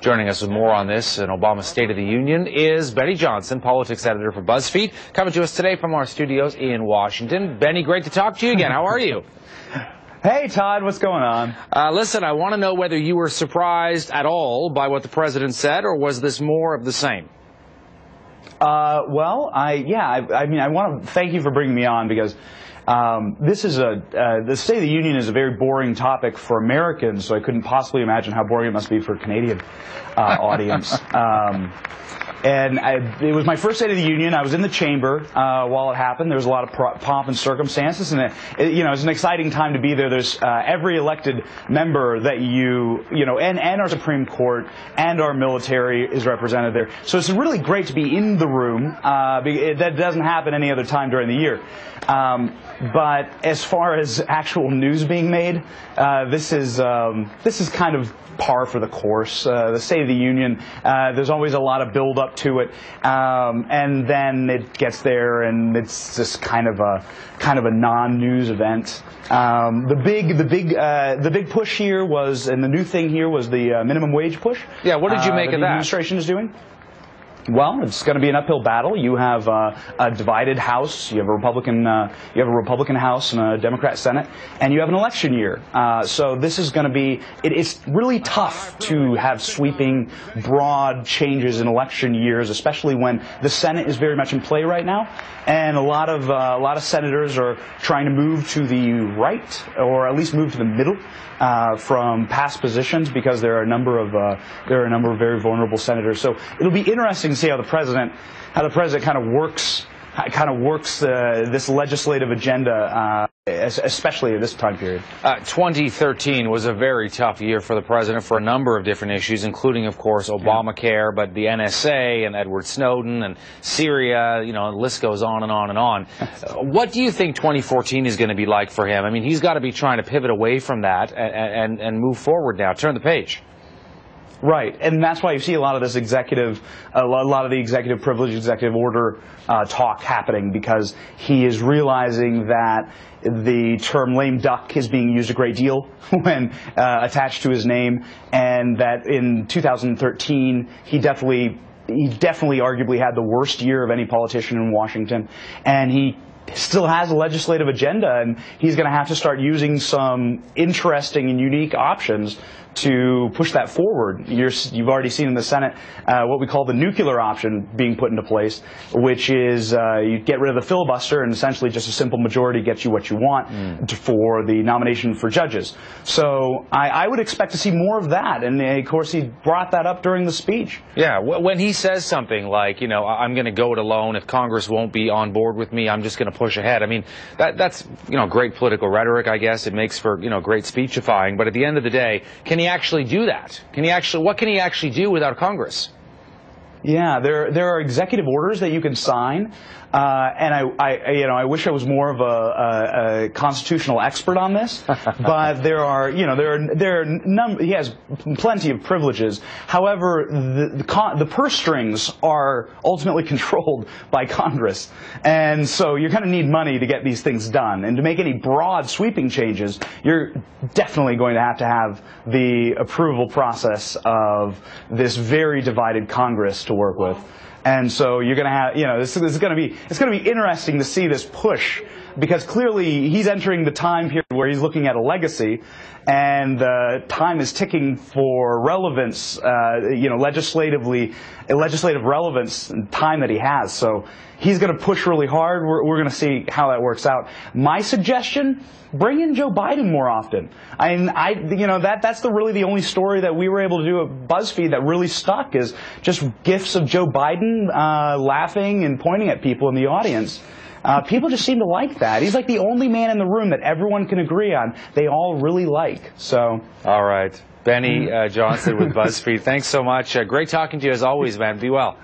Joining us with more on this and Obama's State of the Union is Benny Johnson, politics editor for BuzzFeed, coming to us today from our studios in Washington. Benny, great to talk to you again. How are you? Hey, Todd, what's going on? Listen, I want to know whether you were surprised at all by what the president said, or was this more of the same? I want to thank you for bringing me on because the State of the Union is a very boring topic for Americans, so I couldn't possibly imagine how boring it must be for a Canadian audience. It was my first State of the Union. I was in the chamber while it happened. There was a lot of pomp and circumstances, and it was an exciting time to be there. There's every elected member that and our Supreme Court and our military is represented there. So it's really great to be in the room. That doesn't happen any other time during the year. But as far as actual news being made, this is kind of par for the course. The State of the Union, there's always a lot of build up to it, and then it gets there, and it's just kind of a non-news event. The big push here was, and the new thing here was the minimum wage push. Yeah, what did you make of that? The administration is doing. Well, it's going to be an uphill battle. You have a divided House. You have a Republican House and a Democrat Senate, and you have an election year. So this is going to be. It's really tough to have sweeping, broad changes in election years, especially when the Senate is very much in play right now, and a lot of senators are trying to move to the right, or at least move to the middle from past positions, because there are a number of very vulnerable senators. So it'll be interesting to see how the president kind of works this legislative agenda, especially at this time period. 2013 was a very tough year for the president for a number of different issues, including, of course, Obamacare, but the NSA and Edward Snowden and Syria, the list goes on and on and on. What do you think 2014 is going to be like for him? I mean, he's got to be trying to pivot away from that and move forward now, turn the page. Right, and that's why you see a lot of this a lot of the executive privilege, executive order talk happening, because he is realizing that the term lame duck is being used a great deal when attached to his name, and that in 2013 he definitely arguably had the worst year of any politician in Washington, and he still has a legislative agenda, and he's going to have to start using some interesting and unique options to push that forward. You've already seen in the Senate what we call the nuclear option being put into place, which is you get rid of the filibuster, and essentially just a simple majority gets you what you want for the nomination for judges. So I would expect to see more of that, and of course he brought that up during the speech. Yeah, when he says something like, I'm going to go it alone, if Congress won't be on board with me, I'm just going to push ahead. I mean, that's great political rhetoric, I guess. It makes for great speechifying, but at the end of the day, can he actually do that? What can he actually do without Congress? Yeah, there are executive orders that you can sign, and I wish I was more of a constitutional expert on this, but he has plenty of privileges. However, the purse strings are ultimately controlled by Congress, and so you're going to need money to get these things done, and to make any broad sweeping changes, you're definitely going to have the approval process of this very divided Congress to work with. And so you're going to have, it's going to be interesting to see this push, because clearly he's entering the time period where he's looking at a legacy, and time is ticking for relevance, legislative relevance and time that he has. So he's going to push really hard. We're going to see how that works out. My suggestion: bring in Joe Biden more often. That's really the only story that we were able to do at BuzzFeed that really stuck, is just gifs of Joe Biden laughing and pointing at people in the audience. People just seem to like that. He's like the only man in the room that everyone can agree on. They all really like. So. All right. Benny Johnson with BuzzFeed. Thanks so much. Great talking to you as always, man. Be well.